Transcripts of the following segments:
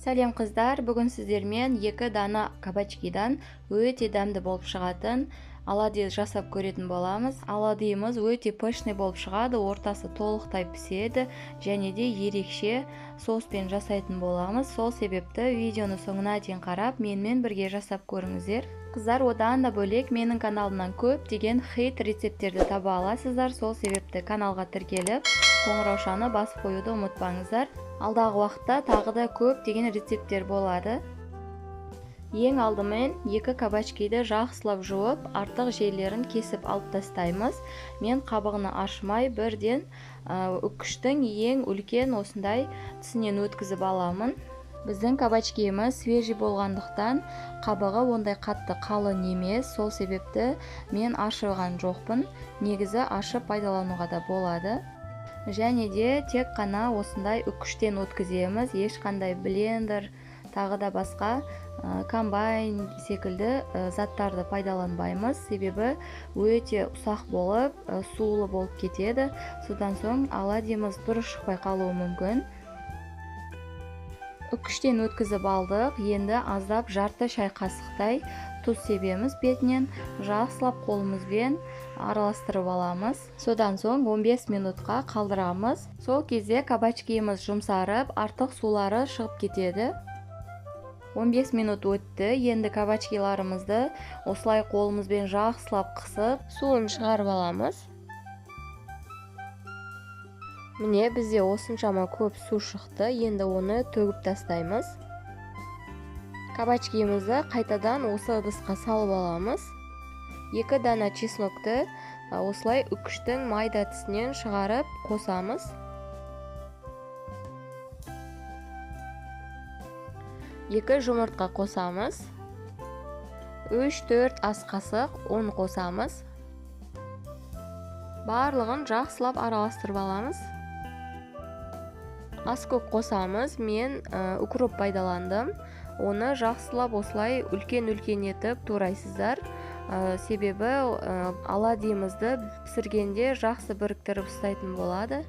Сәлем қыздар, бүгін сіздермен 2 дана кабачкидан өте дәмді болып шығатын оладьи жасап көретін боламыз. Оладьйымыз өте пышный болып шығады, ортасы толықтай піседі және де ерекше соуспен жасайтын боламыз. Сол себепті видеоны соңына дейін қарап, менімен бірге жасап көріңіздер. Қыздар, одан да бөлек менің каналымнан көптеген хит рецепттерді таба аласыздар. Сол себепті каналға тіркеліп, қоңыраушаны басып қоюды ұмытпаңыздар. Алдағы уақытта тағы да көптеген рецепттер болады. Ең алдымен 2 кабачкиді жақсылап жуып, артық жерлерін кесіп алып тастаймыз. Мен қабығын ашмай бірден үккіштің ең үлкен осындай тісінен өткізіп аламын. Біздің кабачкиіміз свежий болғандықтан қабығы ондай қатты қалың емес, сол себепті мен ашыған жоқпын. Негізі ашып пайдалануға да болады. Және де тек қана осындай үккіштен өткіземіз, ешқандай блендер, тағы да басқа комбайн секілді заттарды пайдаланбаймыз, себебі өте ұсақ болып, сулы болып кетеді. Содан соң оладьйымыз дұрыс шықпай қалуы мүмкін. Үккіштен өткізіп алдық, енді аздап жарты шай қасықтай тұз себеміз, бетінен жақсылап қолымызбен араластырып аламыз. Содан соң 15 минутқа қалдырамыз. Сол кезде кабачкиіміз жұмсарып, артық сулары шығып кетеді. 15 минут өтті. Енді кабачкиларымызды осылай қолымызбен жақсылап қысып, суын шығарып аламыз. Міне, бізде осыншама көп су шықты. Енді оны төгіп тастаймыз. Кабачкиімізді қайтадан осы ыдысқа салып аламыз. 2 дана чеснокты осылай үккіштің майда тісінен шығарып қосамыз. 2 жұмыртқа қосамыз. 3-4 ас қасық ұн қосамыз. Барлығын жақсылап араластырып аламыз. Ас көп қосамыз. Мен укроп пайдаландым. Оны жақсылап осылай үлкен-үлкен етіп турайсыздар. Себебі оладьйымызды пісіргенде жақсы біріктіріп ұстайтын болады.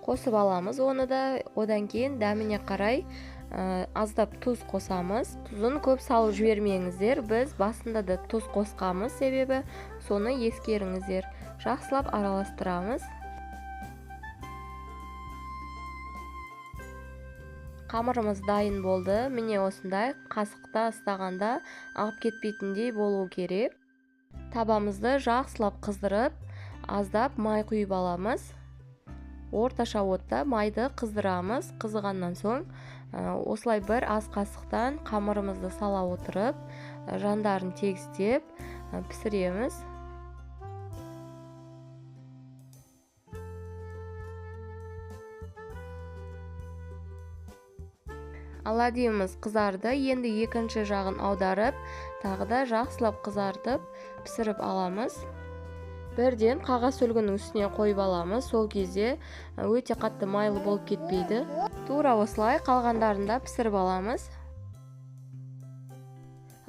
Қосып аламыз оны да. Одан кейін дәміне қарай аздап тұз қосамыз. Тұзын көп салып жібермеңіздер. Біз басында да тұз қосқамыз, себебі соны ескеріңіздер. Жақсылап араластырамыз. Қамырымыз дайын болды. Міне осындай қасықта ұстағанда ағып кетпейтіндей болу керек. Табамызды жақсылап қыздырып, аздап май құйып аламыз. Орташа отта майды қыздырамыз. Қызығаннан соң осылай бір ас қасықтан қамырымызды сала отырып, жандарын тегістеп пісіреміз. Оладьйымыз қызарды. Енді екінші жағын аударып, тағы да жақсылап қызартып, пісіріп аламыз. Бірден қағаз сүлгінің үстіне қойып аламыз. Сол кезде өте қатты майлы болып кетпейді. Тура осылай қалғандарында пісіріп аламыз.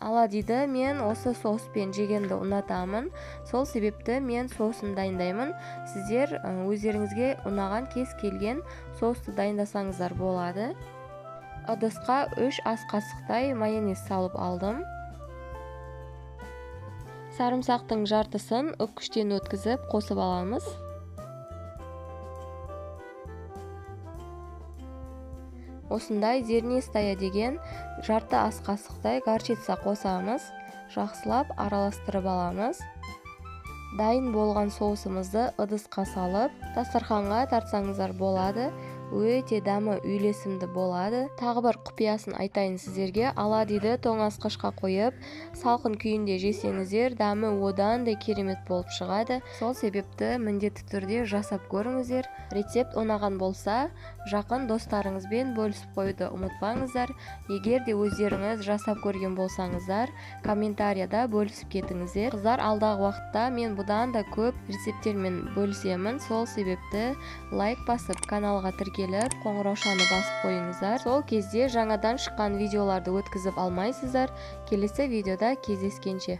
Оладьйді мен осы соуспен жегенді ұнатамын. Сол себепті мен соусын дайындаймын. Сіздер өздеріңізге ұнаған кез келген соусты дайындасаңыздар болады. Ыдысқа 3 ас қасықтай майонез салып алдым. Сарымсақтың жартысын үккіштен өткізіп қосып аламыз. Осындай зернистая деген жарты ас қасықтай горчица қосамыз. Жақсылап араластырып аламыз. Дайын болған соусымызды ыдысқа салып, дастарханға тартсаңыздар болады. Өте дәмі үйлесімді болады. Тағы бір құпиясын айтайын сіздерге. Оладьйді тоңазытқышқа қойып, салқын күйінде жесеңіздер, дәмі одан да керемет болып шығады. Сол себепті міндетті түрде жасап көріңіздер. Рецепт ұнаған болса, жақын достарыңызбен бөлісіп қоюды ұмытпаңыздар. Егер де өздеріңіз жасап көрген болсаңыздар, комментарияда бөлісіп кетіңіздер. Қыздар, алдағы уақытта мен бұдан да көп рецепттермен бөлісемін. Сол себепті лайк басып, каналға тіркеліп, қоңыраушаны басып қойыңыздар. Сол кезде жаңадан шыққан видеоларды өткізіп алмайсыздар. Келесі видеода кездескенше.